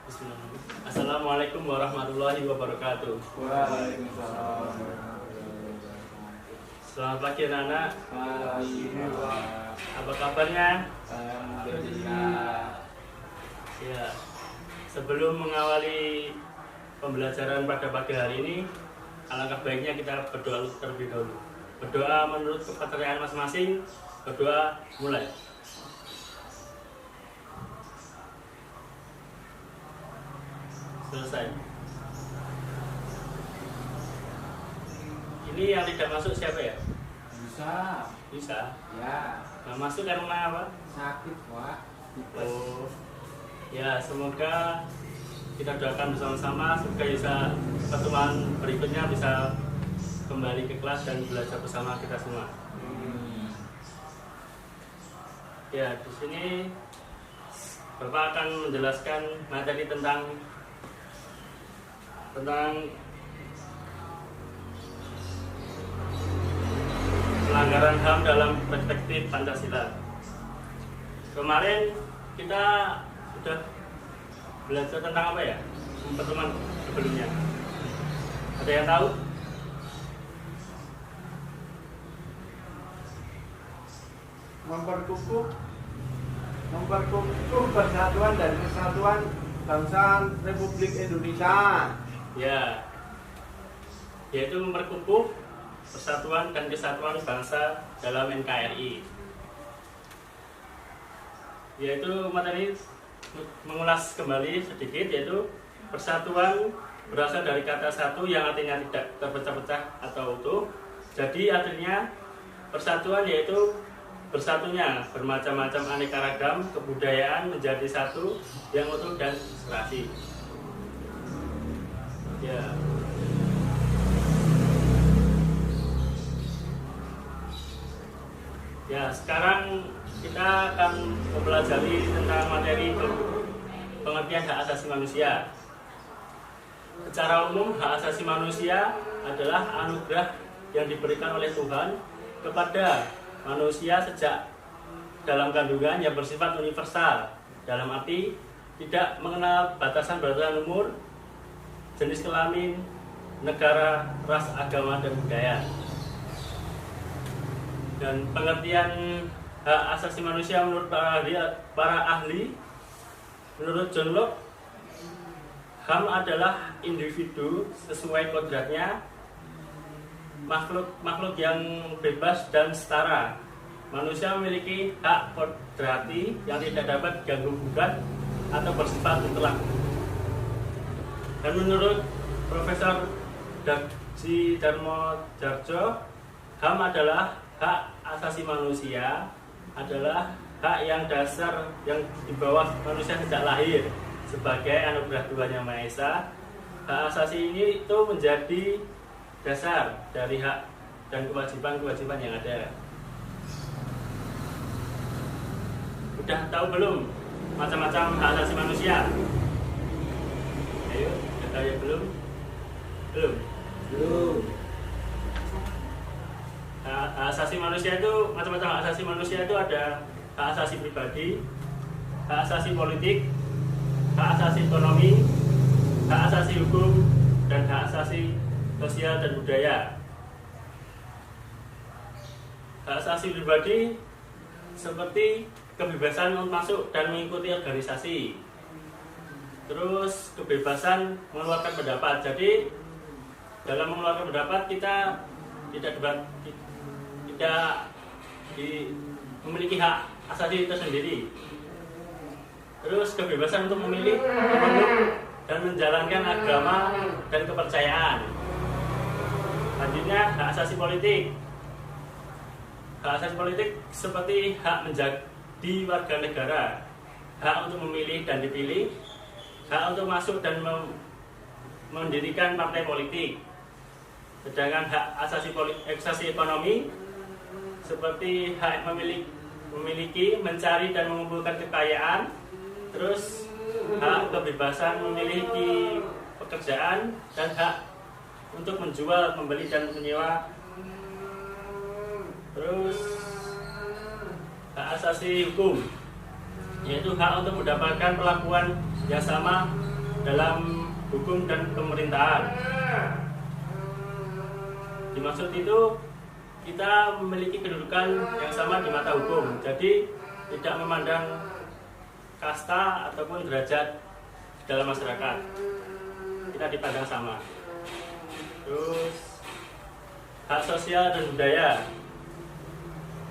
Bismillahirrahmanirrahim. Assalamualaikum warahmatullahi wabarakatuh. Waalaikumsalam. Selamat pagi anak-anak. Pagi. Apa kabarnya? Alhamdulillah. Ya. Sebelum mengawali pembelajaran pada pagi hari ini, alangkah baiknya kita berdoa terlebih dahulu. Berdoa menurut kepercayaan masing-masing. Berdoa mulai. Selesai. Ini yang tidak masuk siapa ya? Bisa. Bisa. Ya. Nah, masuk karena apa? Sakit, Pak. Tipes. Oh. Ya, semoga kita doakan bersama-sama semoga bisa pertemuan berikutnya bisa kembali ke kelas dan belajar bersama kita semua. Ya, di sini Bapak akan menjelaskan materi tentang pelanggaran HAM dalam perspektif Pancasila. Kemarin kita sudah belajar tentang apa ya? Pertemuan sebelumnya. Ada yang tahu? Memperkukuh persatuan dan kesatuan bangsa Republik Indonesia. Ya, yaitu memperkukuh persatuan dan kesatuan bangsa dalam NKRI. Yaitu materi mengulas kembali sedikit, yaitu persatuan berasal dari kata satu yang artinya tidak terpecah-pecah atau utuh. Jadi artinya persatuan yaitu bersatunya bermacam-macam aneka ragam kebudayaan menjadi satu yang utuh dan serasi. Ya. Ya, sekarang kita akan mempelajari tentang materi pengertian hak asasi manusia. Secara umum, hak asasi manusia adalah anugerah yang diberikan oleh Tuhan kepada manusia sejak dalam kandungan yang bersifat universal, dalam arti tidak mengenal batasan-batasan umur, jenis kelamin, negara, ras, agama, dan budaya. Dan pengertian hak asasi manusia menurut para ahli, menurut John Locke, HAM adalah individu sesuai kodratnya, makhluk yang bebas dan setara. Manusia memiliki hak kodrati yang tidak dapat diganggu-gugat atau bersifat mutlak. Dan menurut Profesor Darji Darmodjarjo, HAM adalah hak asasi manusia, adalah hak yang dasar yang di bawah manusia sejak lahir sebagai anugerah Tuhan Yang Maha Esa. Hak asasi ini itu menjadi dasar dari hak dan kewajiban-kewajiban yang ada. Udah tahu belum macam-macam hak asasi manusia? Ayo, udah tahu ya belum? Belum? Belum. Hak asasi manusia itu macam-macam. Hak asasi manusia itu ada hak asasi pribadi, hak asasi politik, hak asasi ekonomi, hak asasi hukum, dan hak asasi sosial dan budaya. Hak asasi pribadi seperti kebebasan untuk masuk dan mengikuti organisasi, terus kebebasan mengeluarkan pendapat. Jadi dalam mengeluarkan pendapat kita tidak memiliki hak asasi itu sendiri. Terus kebebasan untuk memilih, memeluk, dan menjalankan agama dan kepercayaan. Selanjutnya hak asasi politik. Hak asasi politik seperti hak menjadi warga negara, hak untuk memilih dan dipilih, hak untuk masuk dan mendirikan partai politik. Sedangkan hak asasi ekonomi seperti hak memiliki, mencari dan mengumpulkan kekayaan, terus hak kebebasan memiliki pekerjaan, dan hak untuk menjual, membeli, dan menyewa. Terus hak asasi hukum, yaitu hak untuk mendapatkan perlakuan yang sama dalam hukum dan pemerintahan. Dimaksud itu kita memiliki kedudukan yang sama di mata hukum, jadi tidak memandang kasta ataupun derajat dalam masyarakat, kita dipandang sama. Terus hak sosial dan budaya,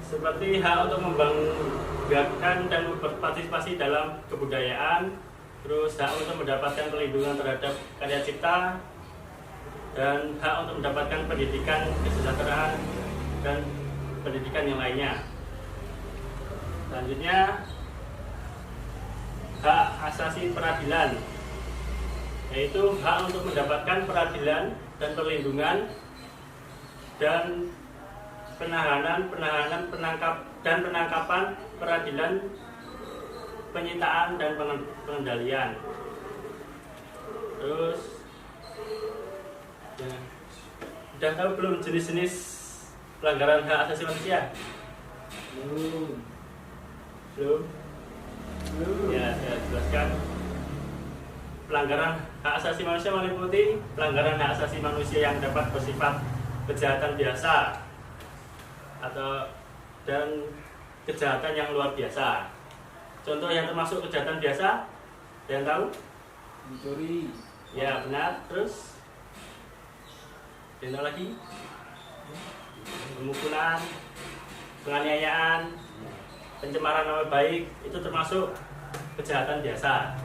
seperti hak untuk membanggakan dan berpartisipasi dalam kebudayaan, terus hak untuk mendapatkan perlindungan terhadap karya cipta, dan hak untuk mendapatkan pendidikan kesejahteraan dan pendidikan yang lainnya. Selanjutnya hak asasi peradilan, yaitu hak untuk mendapatkan peradilan dan perlindungan dan penangkapan, peradilan, penyitaan dan pengendalian. Terus ya, udah tahu belum jenis-jenis pelanggaran hak asasi manusia? Belum? Ya, saya jelaskan. Pelanggaran hak asasi manusia meliputi pelanggaran hak asasi manusia yang dapat bersifat kejahatan biasa dan kejahatan yang luar biasa. Contoh yang termasuk kejahatan biasa, ada yang tahu? Mencuri. Ya, benar. Terus ada yang tahu lagi? Pemukulan, penganiayaan, pencemaran nama baik, itu termasuk kejahatan biasa.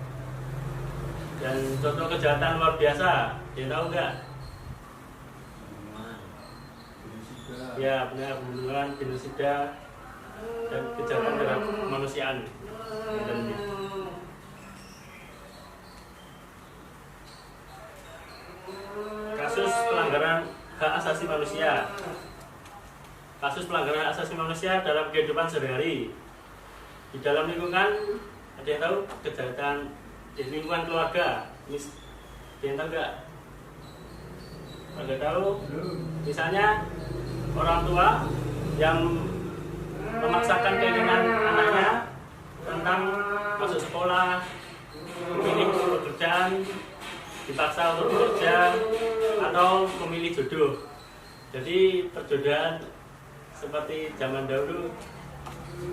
Dan contoh kejahatan luar biasa, dia tahu nggak? Ya, benar, pembunuhan, genosida, dan kejahatan terhadap kemanusiaan. Kasus pelanggaran hak asasi manusia. Kasus pelanggaran hak asasi manusia dalam kehidupan sehari-hari. Di dalam lingkungan, ada yang tahu kejahatan di lingkungan keluarga? Ada yang tahu nggak? Nggak tahu? Misalnya orang tua yang memaksakan keinginan anaknya tentang masuk sekolah, memilih pekerjaan, dipaksa untuk bekerja, atau memilih jodoh. Jadi perjodohan seperti zaman dahulu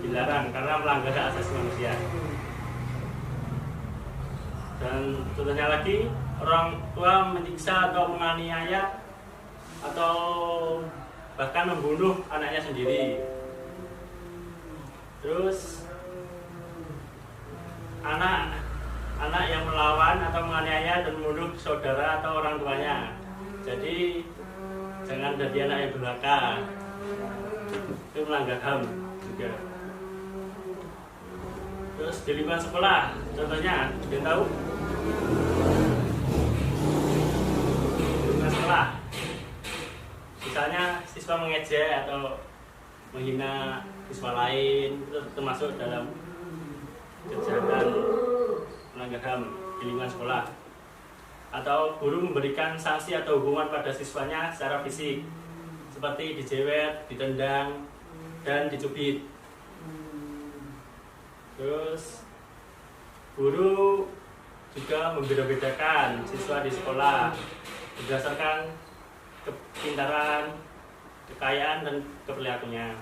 dilarang karena melanggar hak asasi manusia. Dan contohnya lagi, orang tua menyiksa atau menganiaya atau bahkan membunuh anaknya sendiri. Terus anak yang melawan atau menganiaya dan membunuh saudara atau orang tuanya. Jadi jangan jadi anak yang durhaka, itu melanggar HAM juga. Terus di lingkungan sekolah, contohnya, dia tahu? Lingkungan sekolah, misalnya siswa mengejek atau menghina siswa lain, itu termasuk dalam kejahatan melanggar HAM di lingkungan sekolah. Atau guru memberikan sanksi atau hukuman pada siswanya secara fisik, seperti dijewet, ditendang, dan dicubit. Terus guru juga membeda-bedakan siswa di sekolah berdasarkan kepintaran, kekayaan, dan keperilakuannya.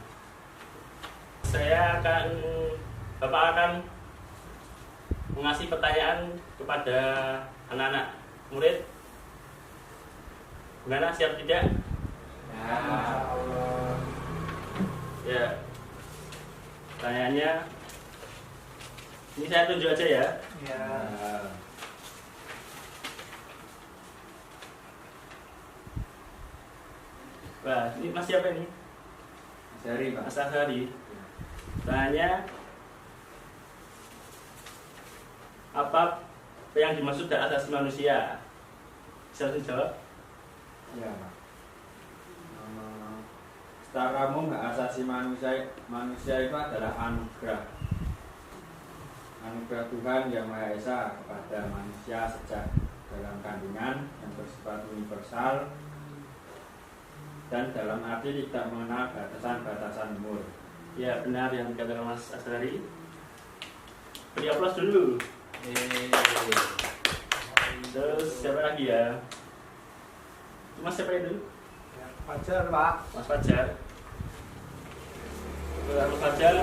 Bapak akan mengasih pertanyaan kepada anak-anak murid. Gimana, siap tidak? Ya Allah. Ya. Pertanyaannya, ini saya tunjuk aja ya. Ya. Wah, ini Mas siapa ini? Sehari, Pak. Mas Azhari. Tanya, apa yang dimaksud hak asasi manusia? Bisa langsung jawab? Ya, Pak. Secara umum hak asasi manusia itu adalah anugerah Tuhan Yang Maha Esa kepada manusia sejak dalam kandungan yang bersifat universal dan dalam arti tidak mengenal batasan-batasan umur. Ya, benar yang dikatakan Mas Azhari. Beri aplaus dulu. lagi ya. Mas siapa itu? Fajar, Pak. Mas Fajar. Mas Fajar,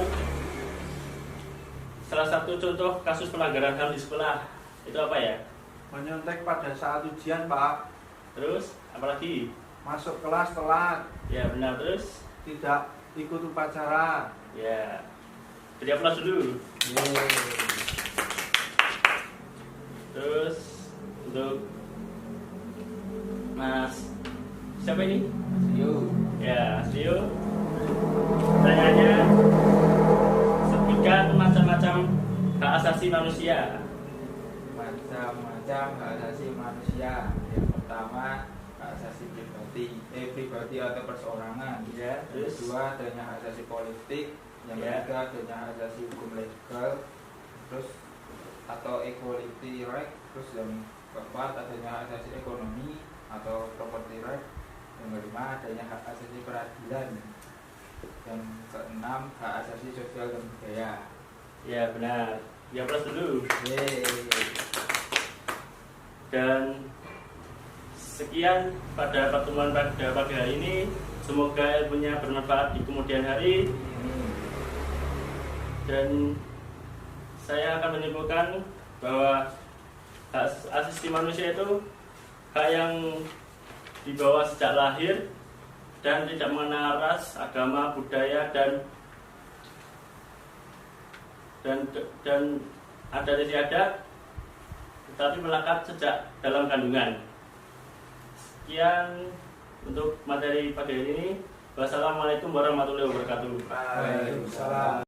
salah satu contoh kasus pelanggaran HAM di sekolah itu apa ya? Menyontek pada saat ujian, Pak. Terus apalagi? Masuk kelas telat. Ya benar, terus? Tidak ikut upacara. Ya. Jadi aplaus dulu. Terus untuk Mas siapa ini? Yuk. Ya, Rio. Pertanyaannya, sebutkan macam-macam hak asasi manusia. Macam-macam hak asasi manusia. Yang pertama, hak asasi pribadi atau perseorangan. Ya, Yang terus kedua, adanya hak asasi politik. Yang Ya. ketiga, adanya hak asasi hukum legal. Terus atau equality right. Terus yang keempat, adanya hak asasi ekonomi atau property right. Yang kelima, adanya hak asasi peradilan. Yang keenam, hak asasi sosial dan budaya. ya benar. Ya aplaus dulu. Yeay. Dan sekian pada pertemuan pada pagi hari ini. Semoga ilmunya bermanfaat di kemudian hari. Dan saya akan menyimpulkan bahwa hak asasi manusia itu hak yang dibawa sejak lahir dan tidak mengenal ras, agama, budaya dan ada istiadat, tetapi melekat sejak dalam kandungan. Sekian untuk materi pagi hari ini. Wassalamualaikum warahmatullahi wabarakatuh. Waalaikumsalam.